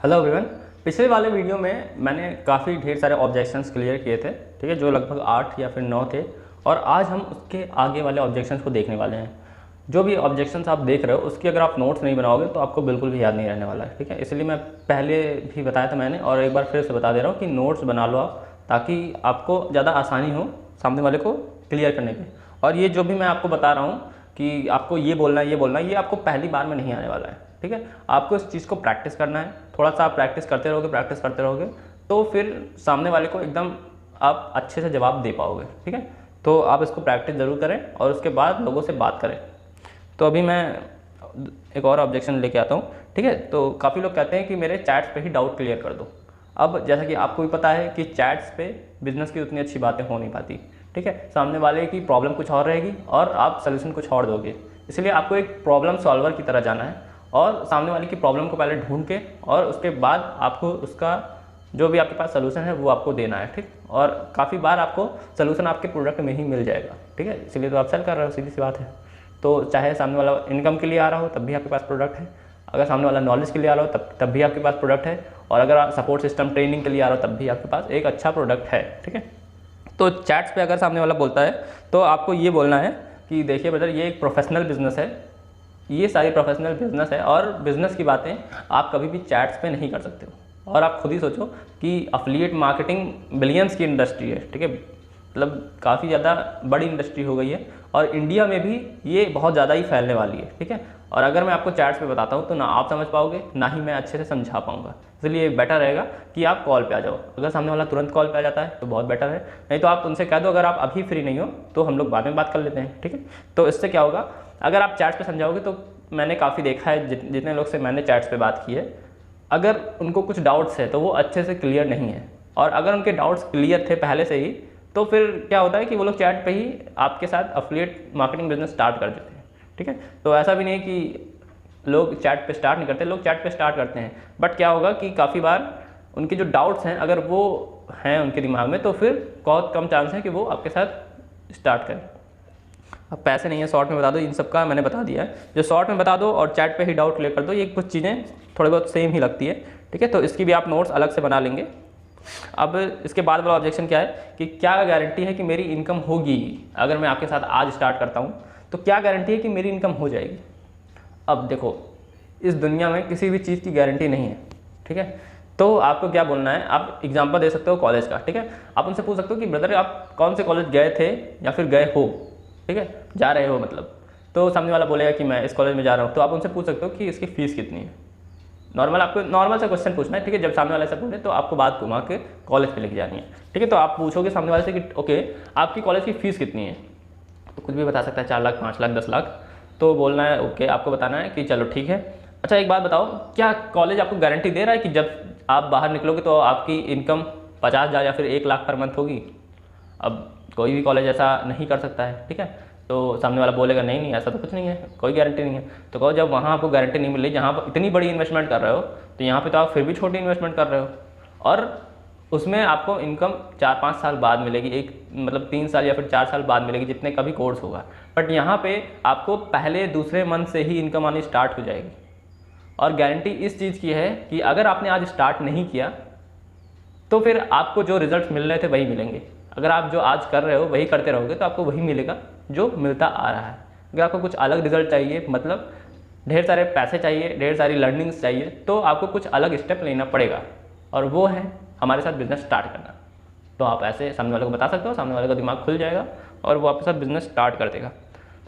Hello everyone. पिछले वाले video में मैंने काफ़ी ढेर सारे ऑब्जेक्शंस क्लियर किए थे, ठीक है, जो लगभग 8 या फिर 9 थे। और आज हम उसके आगे वाले ऑब्जेक्शंस को देखने वाले हैं। जो भी ऑब्जेक्शंस आप देख रहे हो उसकी अगर आप नोट्स नहीं बनाओगे तो आपको बिल्कुल भी याद नहीं रहने वाला है, ठीक है। इसलिए मैं पहले भी बताया था मैंने, और एक बार फिर से बता दे रहा हूँ कि नोट्स बना लो आप, ताकि आपको ज़्यादा आसानी हो सामने वाले को क्लियर करने में। और ये जो भी मैं आपको बता रहा हूँ कि आपको ये बोलना है, ये बोलना है, ये आपको पहली बार में नहीं आने वाला है, ठीक है। आपको इस चीज़ को प्रैक्टिस करना है। थोड़ा सा आप प्रैक्टिस करते रहोगे तो फिर सामने वाले को एकदम आप अच्छे से जवाब दे पाओगे, ठीक है। तो आप इसको प्रैक्टिस ज़रूर करें और उसके बाद लोगों से बात करें। तो अभी मैं एक और ऑब्जेक्शन लेके आता हूँ, ठीक है। तो काफ़ी लोग कहते हैं कि मेरे चैट्स पे ही डाउट क्लियर कर दो। अब जैसा कि आपको भी पता है कि चैट्स पे बिजनेस की उतनी अच्छी बातें हो नहीं पाती, ठीक है। सामने वाले की प्रॉब्लम कुछ और रहेगी और आप सलूशन कुछ और दोगे। इसलिए आपको एक प्रॉब्लम सॉल्वर की तरह जाना है और सामने वाले की प्रॉब्लम को पहले ढूंढ के और उसके बाद आपको उसका जो भी आपके पास सलूशन है वो आपको देना है, ठीक। और काफ़ी बार आपको सलूशन आपके प्रोडक्ट में ही मिल जाएगा, ठीक है। इसीलिए तो आप सेल कर रहे हो, सीधी सी बात है। तो चाहे सामने वाला इनकम के लिए आ रहा हो तब भी आपके पास प्रोडक्ट है, अगर सामने वाला नॉलेज के लिए आ रहा हो तब भी आपके पास प्रोडक्ट है, और अगर आप सपोर्ट सिस्टम ट्रेनिंग के लिए आ रहा हो तब भी आपके पास एक अच्छा प्रोडक्ट है, ठीक है। तो चैट्स पे अगर सामने वाला बोलता है तो आपको ये बोलना है कि देखिए ब्रदर, ये एक प्रोफेशनल बिजनेस है, ये सारी प्रोफेशनल बिजनेस है और बिजनेस की बातें आप कभी भी चैट्स पे नहीं कर सकते हो। और आप खुद ही सोचो कि अफिलिएट मार्केटिंग बिलियंस की इंडस्ट्री है, ठीक है, मतलब काफ़ी ज़्यादा बड़ी इंडस्ट्री हो गई है और इंडिया में भी ये बहुत ज़्यादा ही फैलने वाली है, ठीक है। और अगर मैं आपको चैट्स पे बताता हूँ तो ना आप समझ पाओगे ना ही मैं अच्छे से समझा पाऊँगा। इसलिए बेटर रहेगा कि आप कॉल पे आ जाओ। अगर सामने वाला तुरंत कॉल पे आ जाता है तो बहुत बेटर है, नहीं तो आप उनसे कह दो अगर आप अभी फ्री नहीं हो तो हम लोग बाद में बात कर लेते हैं, ठीक है। तो इससे क्या होगा, अगर आप चैट्स पे समझाओगे तो मैंने काफ़ी देखा है जितने लोग से मैंने चैट्स पे बात की है, अगर उनको कुछ डाउट्स है तो वो अच्छे से क्लियर नहीं है। और अगर उनके डाउट्स क्लियर थे पहले से ही तो फिर क्या होता है कि वो लोग चैट पे ही आपके साथ अफिलिएट मार्केटिंग बिजनेस स्टार्ट कर देते हैं, ठीक है। तो ऐसा भी नहीं कि लोग चैट पे स्टार्ट नहीं करते, लोग चैट पे स्टार्ट करते हैं, बट क्या होगा कि काफ़ी बार उनके जो डाउट्स हैं अगर वो हैं उनके दिमाग में तो फिर बहुत कम चांस है कि वो आपके साथ स्टार्ट करें। अब पैसे नहीं है, शॉर्ट में बता दो, इन सब का मैंने बता दिया है। जो शॉर्ट में बता दो और चैट पे ही डाउट क्लियर कर दो, ये कुछ चीज़ें थोड़ी बहुत सेम ही लगती है, ठीक है। तो इसकी भी आप नोट्स अलग से बना लेंगे। अब इसके बाद वाला ऑब्जेक्शन क्या है कि क्या गारंटी है कि मेरी इनकम होगी, अगर मैं आपके साथ आज स्टार्ट करता हूँ तो क्या गारंटी है कि मेरी इनकम हो जाएगी। अब देखो, इस दुनिया में किसी भी चीज़ की गारंटी नहीं है, ठीक है। तो आपको क्या बोलना है, आप एग्जांपल दे सकते हो कॉलेज का, ठीक है। आप उनसे पूछ सकते हो कि ब्रदर आप कौन से कॉलेज गए थे या फिर गए हो, ठीक है, जा रहे हो मतलब। तो सामने वाला बोलेगा कि मैं इस कॉलेज में जा रहा हूँ, तो आप उनसे पूछ सकते हो कि इसकी फ़ीस कितनी है। नॉर्मल आपको नॉर्मल सा क्वेश्चन पूछना है, ठीक है। जब सामने वाले से पूछे तो आपको बात घुमा के कॉलेज पे लेके जानी है, ठीक है। तो आप पूछोगे सामने वाले से कि ओके आपकी कॉलेज की फ़ीस कितनी है, तो कुछ भी बता सकता है, 4 लाख, 5 लाख, 10 लाख। तो बोलना है ओके, आपको बताना है कि चलो ठीक है। अच्छा एक बात बताओ, क्या कॉलेज आपको गारंटी दे रहा है कि जब आप बाहर निकलोगे तो आपकी इनकम 50,000 या फिर 1 लाख पर मंथ होगी? अब कोई भी कॉलेज ऐसा नहीं कर सकता है, ठीक है। तो सामने वाला बोलेगा नहीं नहीं ऐसा तो कुछ नहीं है, कोई गारंटी नहीं है। तो कहो जब वहाँ आपको गारंटी नहीं मिल रही, जहाँ पर इतनी बड़ी इन्वेस्टमेंट कर रहे हो, तो यहाँ पे तो आप फिर भी छोटी इन्वेस्टमेंट कर रहे हो और उसमें आपको इनकम 4-5 साल बाद मिलेगी, एक मतलब 3 साल या फिर 4 साल बाद मिलेगी, जितने का भी कोर्स होगा। बट यहाँ पे आपको पहले दूसरे मंथ से ही इनकम आनी स्टार्ट हो जाएगी। और गारंटी इस चीज़ की है कि अगर आपने आज स्टार्ट नहीं किया तो फिर आपको जो रिजल्ट मिल रहे थे वही मिलेंगे। अगर आप जो आज कर रहे हो वही करते रहोगे तो आपको वही मिलेगा जो मिलता आ रहा है। अगर आपको कुछ अलग रिजल्ट चाहिए, मतलब ढेर सारे पैसे चाहिए, ढेर सारी लर्निंग्स चाहिए, तो आपको कुछ अलग स्टेप लेना पड़ेगा, और वो है हमारे साथ बिजनेस स्टार्ट करना। तो आप ऐसे सामने वाले को बता सकते हो, सामने वाले का दिमाग खुल जाएगा और वो आपके साथ बिजनेस स्टार्ट कर देगा।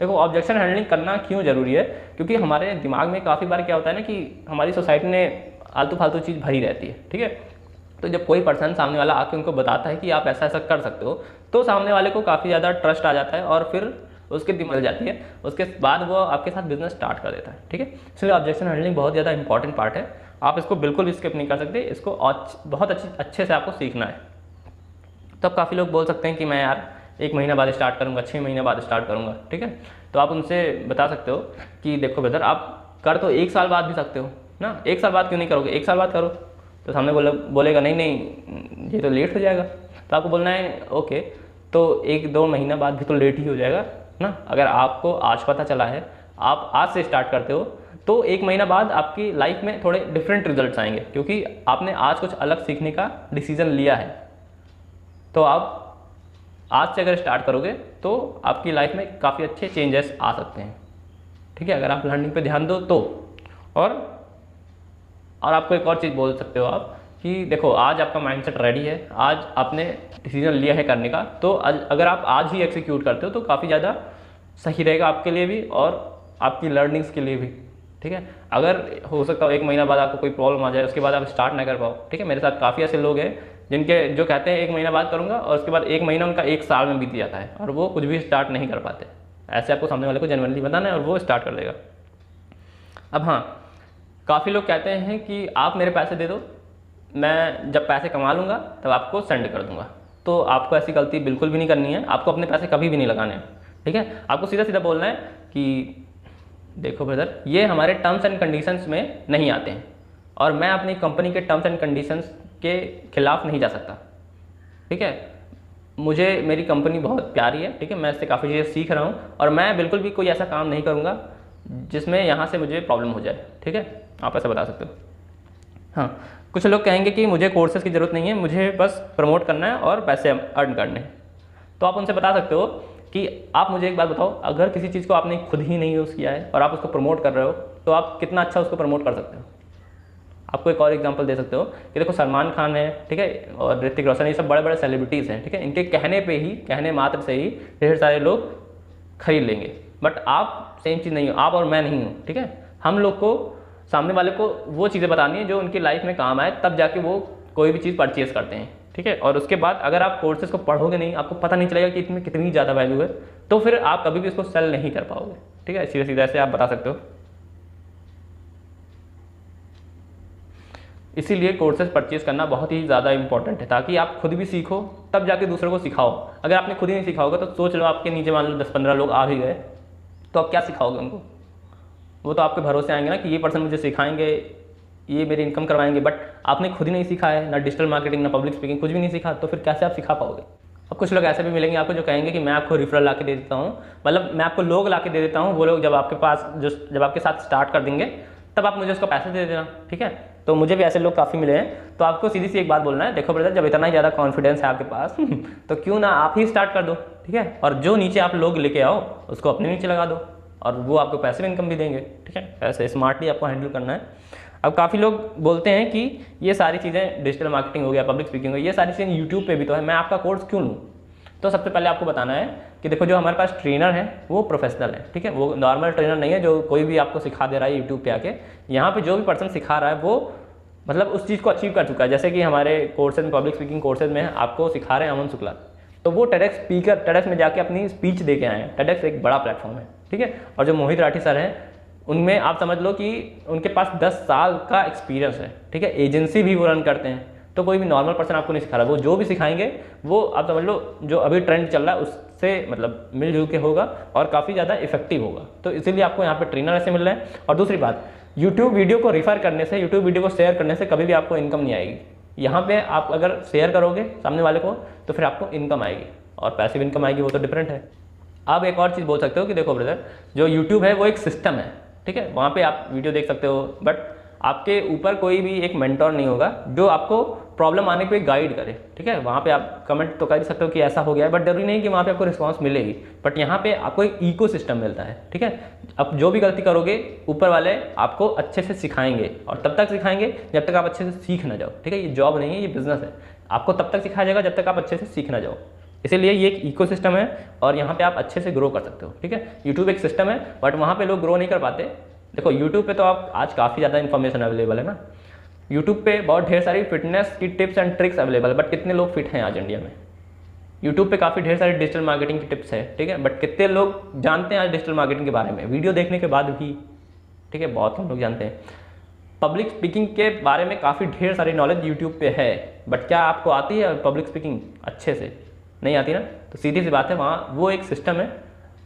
देखो ऑब्जेक्शन हैंडलिंग करना क्यों ज़रूरी है, क्योंकि हमारे दिमाग में काफ़ी बार क्या होता है ना कि हमारी सोसाइटी ने आलतू फालतू चीज़ भरी रहती है, ठीक है। तो जब कोई पर्सन सामने वाला आके उनको बताता है कि आप ऐसा ऐसा कर सकते हो, तो सामने वाले को काफ़ी ज़्यादा ट्रस्ट आ जाता है और फिर उसके दिमाग जाती है, उसके बाद वो आपके साथ बिजनेस स्टार्ट कर देता है, ठीक है। इसलिए ऑब्जेक्शन हैंडलिंग बहुत ज़्यादा इंपॉर्टेंट पार्ट है, आप इसको बिल्कुल भी स्किप नहीं कर सकते, इसको बहुत अच्छे से आपको सीखना है। तब काफ़ी लोग बोल सकते हैं कि मैं यार 1 महीना बाद स्टार्ट करूँगा, 6 महीने बाद स्टार्ट करूँगा, ठीक है। तो आप उनसे बता सकते हो कि देखो ब्रदर आप कर तो 1 साल बाद भी सकते हो ना, 1 साल बाद क्यों नहीं करोगे, 1 साल बाद करो। तो सामने बोलेगा नहीं नहीं ये तो लेट हो जाएगा। तो आपको बोलना है ओके तो 1-2 महीना बाद भी तो लेट ही हो जाएगा ना। अगर आपको आज पता चला है, आप आज से स्टार्ट करते हो, तो 1 महीना बाद आपकी लाइफ में थोड़े डिफरेंट रिजल्ट्स आएंगे, क्योंकि आपने आज कुछ अलग सीखने का डिसीजन लिया है। तो आप आज से अगर स्टार्ट करोगे तो आपकी लाइफ में काफ़ी अच्छे चेंजेस आ सकते हैं, ठीक है, अगर आप लर्निंग पे ध्यान दो तो। और आपको एक और चीज़ बोल सकते हो आप कि देखो, आज आपका माइंडसेट रेडी है, आज आपने डिसीजन लिया है करने का, तो अगर आप आज ही एग्जीक्यूट करते हो तो काफ़ी ज़्यादा सही रहेगा आपके लिए भी और आपकी लर्निंग्स के लिए भी, ठीक है। अगर हो सकता हो 1 महीना बाद आपको कोई प्रॉब्लम आ जाए, उसके बाद आप स्टार्ट ना कर पाओ, ठीक है। मेरे साथ काफ़ी ऐसे लोग हैं जिनके जो कहते हैं 1 महीना बाद करूँगा, और उसके बाद 1 महीना उनका 1 साल में बीत जाता है और वो कुछ भी स्टार्ट नहीं कर पाते। ऐसे आपको सामने वाले को जेन्युइनली बताना है और वो स्टार्ट कर देगा। अब हाँ, काफ़ी लोग कहते हैं कि आप मेरे पैसे दे दो, मैं जब पैसे कमा लूँगा तब आपको सेंड कर दूँगा। तो आपको ऐसी गलती बिल्कुल भी नहीं करनी है, आपको अपने पैसे कभी भी नहीं लगाने हैं, ठीक है। आपको सीधा सीधा बोलना है कि देखो ब्रदर, ये हमारे टर्म्स एंड कंडीशंस में नहीं आते हैं और मैं अपनी कंपनी के टर्म्स एंड कंडीशंस के खिलाफ नहीं जा सकता, ठीक है। मुझे मेरी कंपनी बहुत प्यारी है, ठीक है, मैं इससे काफ़ी चीज़ें सीख रहा हूँ और मैं बिल्कुल भी कोई ऐसा काम नहीं करूँगा जिसमें यहाँ से मुझे प्रॉब्लम हो जाए, ठीक है। आप ऐसा बता सकते हो। हाँ, कुछ लोग कहेंगे कि मुझे कोर्सेज की ज़रूरत नहीं है, मुझे बस प्रमोट करना है और पैसे अर्न करने हैं। तो आप उनसे बता सकते हो कि आप मुझे एक बात बताओ, अगर किसी चीज़ को आपने खुद ही नहीं यूज़ किया है और आप उसको प्रमोट कर रहे हो तो आप कितना अच्छा उसको प्रमोट कर सकते हो। आपको एक और एग्जांपल दे सकते हो कि देखो, सलमान खान है, ठीक है, और ऋतिक रोशन, ये सब बड़े बड़े सेलिब्रिटीज़ हैं, ठीक है। इनके कहने पे ही, कहने मात्र से ही ढेर सारे लोग खरीद लेंगे, बट आप सेम चीज़ नहीं हो, आप और मैं नहीं हूँ, ठीक है। हम लोग को सामने वाले को वो चीज़ें बतानी है जो उनकी लाइफ में काम आए, तब जाके वो कोई भी चीज़ परचेज करते हैं, ठीक है। और उसके बाद अगर आप कोर्सेज को पढ़ोगे नहीं, आपको पता नहीं चलेगा कि इसमें कितनी ज़्यादा वैल्यू है, तो फिर आप कभी भी इसको सेल नहीं कर पाओगे, ठीक है। सीधा सीधा ऐसे आप बता सकते हो। इसीलिए कोर्सेज परचेज करना बहुत ही ज़्यादा इंपॉर्टेंट है, ताकि आप खुद भी सीखो तब जाके दूसरों को सिखाओ। अगर आपने खुद ही नहीं सीखा होगा तो सोच लो, आपके नीचे मान लो 10-15 लोग आ भी गए, तो आप क्या सिखाओगे उनको? वो तो आपके भरोसे आएंगे ना कि ये पर्सन मुझे सिखाएंगे, ये मेरी इनकम करवाएंगे, बट आपने खुद ही नहीं सीखा है, ना डिजिटल मार्केटिंग, ना पब्लिक स्पीकिंग, कुछ भी नहीं सीखा, तो फिर कैसे आप सिखा पाओगे? अब कुछ लोग ऐसे भी मिलेंगे आपको जो कहेंगे कि मैं आपको रेफरल ला के दे देता हूँ, मतलब मैं आपको लोग ला के दे देता हूँ, वो लोग जब आपके साथ स्टार्ट कर देंगे तब आप मुझे उसका पैसे दे देना, ठीक है। तो मुझे भी ऐसे लोग काफ़ी मिले हैं। तो आपको सीधी सी एक बात बोलना है, देखो ब्रदर, जब इतना ही ज़्यादा कॉन्फिडेंस है आपके पास तो क्यों ना आप ही स्टार्ट कर दो, ठीक है। और जो नीचे आप लोग लेके आओ उसको अपने नीचे लगा दो और वो आपको पैसे भी इनकम भी देंगे, ठीक है। ऐसे स्मार्टली आपको हैंडल करना है। अब काफ़ी लोग बोलते हैं कि ये सारी चीज़ें, डिजिटल मार्केटिंग हो गया, पब्लिक स्पीकिंग हो गया, ये सारी चीज़ें यूट्यूब पे भी तो है, मैं आपका कोर्स क्यों लूँ? तो सबसे पहले आपको बताना है कि देखो, जो हमारे पास ट्रेनर है वो प्रोफेशनल है, ठीक है। वो नॉर्मल ट्रेनर नहीं है जो कोई भी आपको सिखा दे रहा है यूट्यूब पे आके। यहाँ पे जो भी पर्सन सिखा रहा है वो मतलब उस चीज़ को अचीव कर चुका है। जैसे कि हमारे कोर्सेज में, पब्लिक स्पीकिंग कोर्सेज में आपको सिखा रहे हैं अमन शुक्ला, तो वो टेडेक्स स्पीकर, टेडेक्स में जाके अपनी स्पीच दे के आए हैं। टेडेक्स एक बड़ा प्लेटफॉर्म है, ठीक है। और जो मोहित राठी सर हैं, उनमें आप समझ लो कि उनके पास 10 साल का एक्सपीरियंस है, ठीक है। एजेंसी भी वो रन करते हैं, तो कोई भी नॉर्मल पर्सन आपको नहीं सिखा रहा। वो जो भी सिखाएंगे वो आप समझ लो जो अभी ट्रेंड चल रहा है उससे मतलब मिलजुल के होगा और काफ़ी ज़्यादा इफेक्टिव होगा। तो इसीलिए आपको यहाँ पे ट्रेनर ऐसे मिल रहे हैं। और दूसरी बात, यूट्यूब वीडियो को रेफर करने से, यूट्यूब वीडियो को शेयर करने से कभी भी आपको इनकम नहीं आएगी। यहाँ पे आप अगर शेयर करोगे सामने वाले को तो फिर आपको इनकम आएगी, और पैसिव इनकम आएगी, वो तो डिफरेंट है। आप एक और चीज़ बोल सकते हो कि देखो ब्रदर, जो यूट्यूब है वो एक सिस्टम है, ठीक है। वहाँ पे आप वीडियो देख सकते हो, बट आपके ऊपर कोई भी एक मेंटोर नहीं होगा जो आपको प्रॉब्लम आने पे गाइड करे, ठीक है। वहाँ पे आप कमेंट तो कर सकते हो कि ऐसा हो गया है, बट जरूरी नहीं कि वहाँ पे आपको रिस्पांस मिलेगी, बट यहाँ पे आपको एक इको सिस्टम मिलता है, ठीक है। अब जो भी गलती करोगे ऊपर वाले आपको अच्छे से सिखाएंगे, और तब तक सिखाएंगे जब तक आप अच्छे से सीख ना जाओ, ठीक है। ये जॉब नहीं है, ये बिजनेस है। आपको तब तक सिखाया जाएगा जब तक आप अच्छे से सीख ना जाओ। इसीलिए ये एक इकोसिस्टम है और यहाँ पे आप अच्छे से ग्रो कर सकते हो, ठीक है। यूट्यूब एक सिस्टम है, बट वहाँ पे लोग ग्रो नहीं कर पाते। देखो, यूट्यूब पे तो आप आज काफ़ी ज़्यादा इन्फॉर्मेशन अवेलेबल है ना। यूट्यूब पे बहुत ढेर सारी फिटनेस की टिप्स एंड ट्रिक्स अवेलेबल है, बट कितने लोग फिट हैं आज इंडिया में? यूट्यूब पे काफ़ी ढेर सारी डिजिटल मार्केटिंग की टिप्स है, ठीक है, बट कितने लोग जानते हैं आज डिजिटल मार्केटिंग के बारे में वीडियो देखने के बाद भी? ठीक है, बहुत कम लोग जानते हैं। पब्लिक स्पीकिंग के बारे में काफ़ी ढेर सारी नॉलेज यूट्यूब पे है, बट क्या आपको आती है पब्लिक स्पीकिंग अच्छे से? नहीं आती ना। तो सीधी सी बात है, वहाँ वो एक सिस्टम है,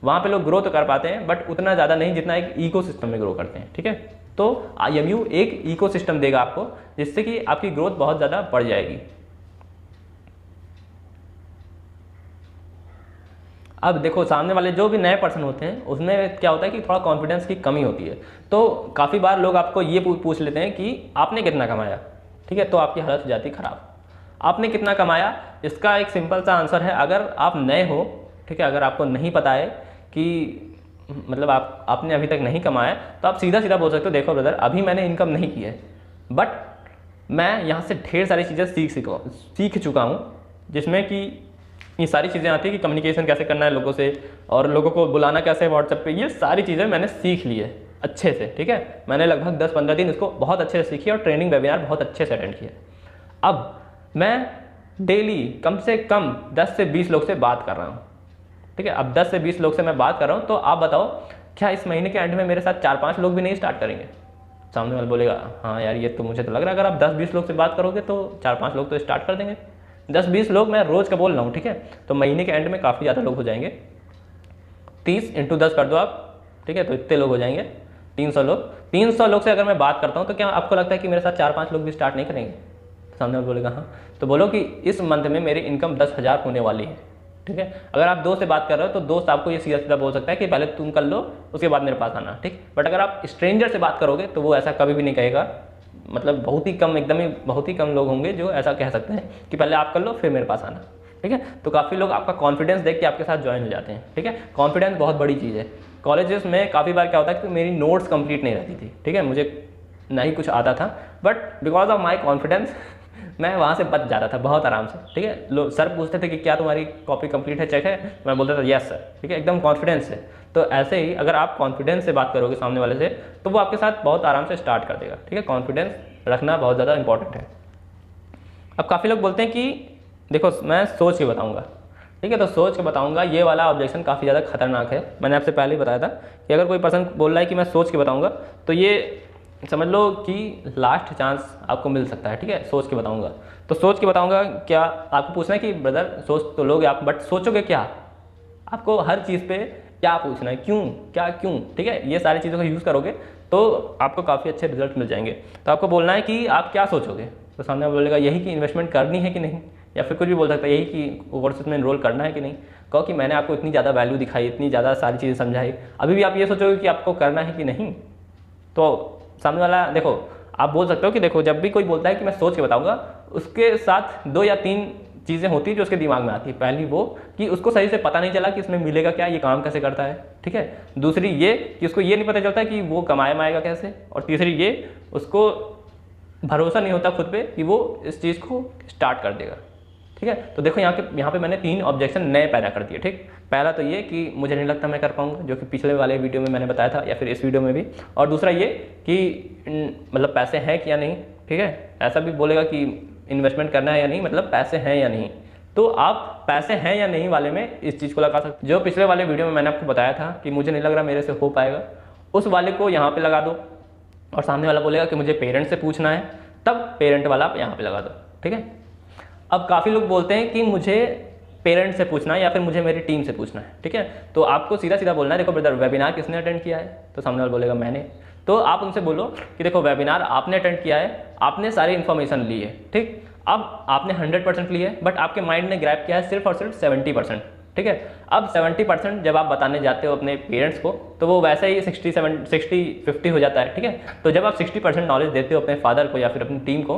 वहाँ पे लोग ग्रो तो कर पाते हैं बट उतना ज़्यादा नहीं जितना एक इको सिस्टम में ग्रो करते हैं, ठीक है। तो IMU एक इको सिस्टम देगा आपको, जिससे कि आपकी ग्रोथ बहुत ज़्यादा बढ़ जाएगी। अब देखो सामने वाले जो भी नए पर्सन होते हैं उसमें क्या होता है कि थोड़ा कॉन्फिडेंस की कमी होती है। तो काफ़ी बार लोग आपको ये पूछ लेते हैं कि आपने कितना कमाया, ठीक है, तो आपकी हालत हो जाती है ख़राब। आपने कितना कमाया, इसका एक सिंपल सा आंसर है, अगर आप नए हो, ठीक है, अगर आपको नहीं पता है कि मतलब आपने अभी तक नहीं कमाया, तो आप सीधा सीधा बोल सकते हो, देखो ब्रदर अभी मैंने इनकम नहीं की है, बट मैं यहाँ से ढेर सारी चीज़ें सीख चुका हूँ, जिसमें कि ये सारी चीज़ें आती है कि कम्युनिकेशन कैसे करना है लोगों से, और लोगों को बुलाना कैसे है व्हाट्सएप पे, ये सारी चीज़ें मैंने सीख ली है अच्छे से, ठीक है। मैंने लगभग 10-15 दिन इसको बहुत अच्छे से सीखी और ट्रेनिंग वेबिनार बहुत अच्छे से अटेंड किया। अब मैं डेली कम से कम 10 से 20 लोग से बात कर रहा हूँ, ठीक है। अब 10 से 20 लोग से मैं बात कर रहा हूँ, तो आप बताओ क्या इस महीने के एंड में मेरे साथ 4-5 लोग भी नहीं स्टार्ट करेंगे? सामने वाला बोलेगा हाँ यार ये तो मुझे तो लग रहा है, अगर आप 10-20 लोग से बात करोगे तो 4-5 लोग तो स्टार्ट कर देंगे। 10-20 लोग मैं रोज़ का बोल रहा हूँ, ठीक है। तो महीने के एंड में काफ़ी ज़्यादा लोग हो जाएंगे। 30 × 10 कर दो आप, ठीक है, तो इतने लोग हो जाएंगे, 300 लोग। 300 लोग से अगर मैं बात करता हूँ तो क्या आपको लगता है कि मेरे साथ 4-5 लोग भी स्टार्ट नहीं करेंगे? सामने वाला बोलेगा हाँ। तो बोलो कि इस मंथ में मेरी इनकम 10,000 होने वाली है, ठीक है। अगर आप दोस्त से बात कर रहे हो तो दोस्त आपको ये सीधा सीधा बोल सकता है कि पहले तुम कर लो उसके बाद मेरे पास आना, ठीक। बट अगर आप स्ट्रेंजर से बात करोगे तो वो ऐसा कभी भी नहीं कहेगा, मतलब बहुत ही कम, एकदम ही बहुत ही कम लोग होंगे जो ऐसा कह सकते हैं कि पहले आप कर लो फिर मेरे पास आना, ठीक है। तो काफ़ी लोग आपका कॉन्फिडेंस देख के आपके साथ ज्वाइन हो जाते हैं, ठीक है। कॉन्फिडेंस बहुत बड़ी चीज़ है। कॉलेजेस में काफ़ी बार क्या होता है कि मेरी नोट्स कंप्लीट नहीं रहती थी, ठीक है, मुझे नहीं कुछ आता था, but because of my confidence मैं वहाँ से बच जाता था बहुत आराम से, ठीक है। लोग सर पूछते थे कि क्या तुम्हारी कॉपी कंप्लीट है, चेक है, मैं बोलता था यस सर, ठीक है, एकदम कॉन्फिडेंस से। तो ऐसे ही अगर आप कॉन्फिडेंस से बात करोगे सामने वाले से तो वो आपके साथ बहुत आराम से स्टार्ट कर देगा, ठीक है। कॉन्फिडेंस रखना बहुत ज़्यादा इंपॉर्टेंट है। अब काफ़ी लोग बोलते हैं कि देखो मैं सोच के बताऊँगा, ठीक है, तो सोच के बताऊँगा ये वाला ऑब्जेक्शन काफ़ी ज़्यादा खतरनाक है। मैंने आपसे पहले ही बताया था कि अगर कोई पर्सन बोल रहा है कि मैं सोच के बताऊँगा तो ये समझ लो कि लास्ट चांस आपको मिल सकता है, ठीक है। सोच के बताऊंगा तो सोच के बताऊंगा, क्या आपको पूछना है कि ब्रदर सोच तो लोगे आप, बट सोचोगे क्या? आपको हर चीज़ पे क्या पूछना है, क्यों, क्या क्यों, ठीक है। ये सारी चीज़ों का यूज़ करोगे तो आपको काफ़ी अच्छे रिजल्ट मिल जाएंगे। तो आपको बोलना है कि आप क्या सोचोगे, तो सामने बोलेगा यही कि इन्वेस्टमेंट करनी है कि नहीं, या फिर कुछ भी बोल सकता है यही कि कोर्सेज में इनरोल करना है कि नहीं। कहो कि मैंने आपको इतनी ज़्यादा वैल्यू दिखाई, इतनी ज़्यादा सारी चीज़ें समझाई, अभी भी आप ये सोचोगे कि आपको करना है कि नहीं। तो सामने वाला देखो, आप बोल सकते हो कि देखो जब भी कोई बोलता है कि मैं सोच के बताऊंगा, उसके साथ 2 या 3 चीज़ें होती है जो उसके दिमाग में आती है। पहली वो कि उसको सही से पता नहीं चला कि इसमें मिलेगा क्या, ये काम कैसे करता है, ठीक है। दूसरी ये कि उसको ये नहीं पता चलता कि वो कमाएगा कैसे, और तीसरी ये उसको भरोसा नहीं होता खुद पे कि वो इस चीज़ को स्टार्ट कर देगा, ठीक है। तो देखो यहाँ पे मैंने 3 ऑब्जेक्शन नए पैदा कर दिए, ठीक। पहला तो ये कि मुझे नहीं लगता मैं कर पाऊंगा, जो कि पिछले वाले वीडियो में मैंने बताया था, या फिर इस वीडियो में भी। और दूसरा ये कि मतलब पैसे हैं क्या नहीं, ठीक है। ऐसा भी बोलेगा कि इन्वेस्टमेंट करना है या नहीं, मतलब पैसे हैं या नहीं। तो आप पैसे हैं या नहीं वाले में इस चीज़ को लगा सकते। जो पिछले वाले वीडियो में मैंने आपको बताया था कि मुझे नहीं लग रहा मेरे से हो पाएगा, उस वाले को यहाँ पर लगा दो, और सामने वाला बोलेगा कि मुझे पेरेंट से पूछना है, तब पेरेंट वाला आप यहाँ पर लगा दो, ठीक है। अब काफ़ी लोग बोलते हैं कि मुझे पेरेंट्स से पूछना है या फिर मुझे मेरी टीम से पूछना है, ठीक है। तो आपको सीधा सीधा बोलना है, देखो ब्रदर वेबिनार किसने अटेंड किया है, तो सामने वाला बोलेगा मैंने। तो आप उनसे बोलो कि देखो वेबिनार आपने अटेंड किया है, आपने सारी इन्फॉर्मेशन ली है, ठीक। अब आपने 100% ली है, बट आपके माइंड ने ग्रैब किया है सिर्फ और सिर्फ 70%, ठीक है। अब 70% जब आप बताने जाते हो अपने पेरेंट्स को तो वो वैसे ही 60-50 हो जाता है, ठीक है। तो जब आप 60% नॉलेज देते हो अपने फादर को या फिर अपनी टीम को,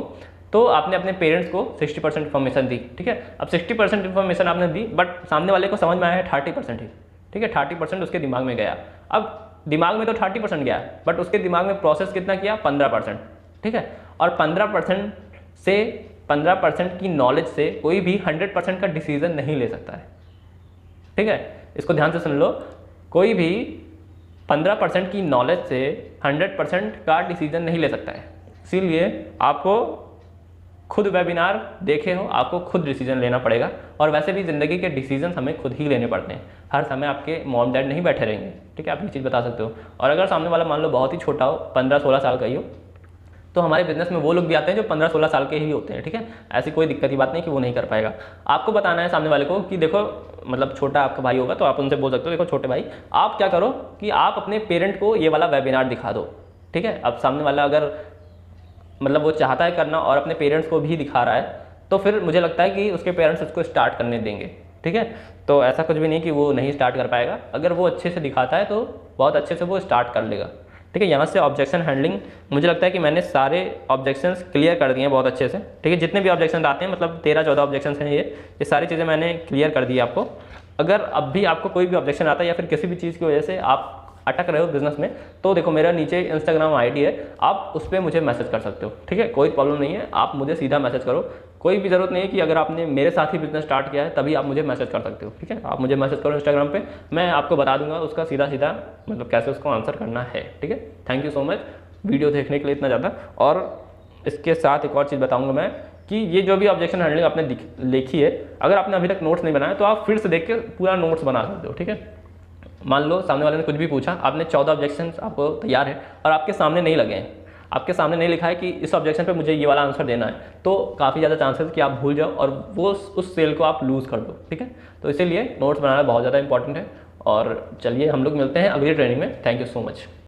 तो आपने अपने पेरेंट्स को 60% इन्फॉर्मेशन दी, ठीक है। अब 60% इन्फॉर्मेशन आपने दी, बट सामने वाले को समझ में आया है 30% ही, ठीक है। 30% उसके दिमाग में गया। अब दिमाग में तो 30% गया, बट उसके दिमाग में प्रोसेस कितना किया, 15%, ठीक है। और 15% की नॉलेज से कोई भी 100% का डिसीजन नहीं ले सकता है, ठीक है। इसको ध्यान से सुन लो, कोई भी 15% की नॉलेज से 100% का डिसीजन नहीं ले सकता है। इसीलिए आपको खुद वेबिनार देखे हो, आपको खुद डिसीजन लेना पड़ेगा। और वैसे भी ज़िंदगी के डिसीजन हमें खुद ही लेने पड़ते हैं, हर समय आपके मॉम डैड नहीं बैठे रहेंगे, ठीक है। आप ये चीज़ बता सकते हो। और अगर सामने वाला मान लो बहुत ही छोटा हो, 15-16 साल का ही हो, तो हमारे बिजनेस में वो लोग भी आते हैं जो 15-16 साल के ही होते हैं, ठीक है। ऐसी कोई दिक्कत की बात नहीं कि वो नहीं कर पाएगा। आपको बताना है सामने वाले को कि देखो, मतलब छोटा आपका भाई होगा तो आप उनसे बोल सकते हो, देखो छोटे भाई आप क्या करो कि आप अपने पेरेंट को ये वाला वेबिनार दिखा दो, ठीक है। अब सामने वाला अगर मतलब वो चाहता है करना और अपने पेरेंट्स को भी दिखा रहा है, तो फिर मुझे लगता है कि उसके पेरेंट्स उसको स्टार्ट करने देंगे, ठीक है। तो ऐसा कुछ भी नहीं कि वो नहीं स्टार्ट कर पाएगा, अगर वो अच्छे से दिखाता है तो बहुत अच्छे से वो स्टार्ट कर लेगा, ठीक है। यहाँ से ऑब्जेक्शन हैंडलिंग मुझे लगता है कि मैंने सारे ऑब्जेक्शंस क्लियर कर दिए हैं बहुत अच्छे से, ठीक है। जितने भी ऑब्जेक्शन आते हैं, मतलब 13-14 ऑब्जेक्शंस हैं ये सारी चीज़ें मैंने क्लियर कर दी आपको। अगर अब भी आपको कोई भी ऑब्जेक्शन आता है या फिर किसी भी चीज़ की वजह से आप अटक रहे हो बिजनेस में, तो देखो मेरा नीचे इंस्टाग्राम आईडी है, आप उस पर मुझे मैसेज कर सकते हो, ठीक है। कोई प्रॉब्लम नहीं है, आप मुझे सीधा मैसेज करो, कोई भी ज़रूरत नहीं है कि अगर आपने मेरे साथ ही बिजनेस स्टार्ट किया है तभी आप मुझे मैसेज कर सकते हो, ठीक है। आप मुझे मैसेज करो इंस्टाग्राम पे, मैं आपको बता दूंगा उसका सीधा सीधा मतलब कैसे उसको आंसर करना है, ठीक है। Thank you so much video देखने के लिए इतना ज़्यादा। और इसके साथ एक और चीज़ बताऊँगा मैं कि ये जो भी ऑब्जेक्शन हैंडलिंग आपने लिखी है, अगर आपने अभी तक नोट्स नहीं बनाया तो आप फिर से देख के पूरा नोट्स बना सकते हो, ठीक है। मान लो सामने वाले ने कुछ भी पूछा, आपने 14 ऑब्जेक्शन आपको तैयार है और आपके सामने नहीं लगे हैं, आपके सामने नहीं लिखा है कि इस ऑब्जेक्शन पे मुझे ये वाला आंसर देना है, तो काफ़ी ज़्यादा चांसेस कि आप भूल जाओ और वो उस सेल को आप लूज़ कर दो, ठीक है। तो इसीलिए नोट्स बनाना बहुत ज़्यादा इंपॉर्टेंट है। और चलिए हम लोग मिलते हैं अगली ट्रेनिंग में। Thank you so much.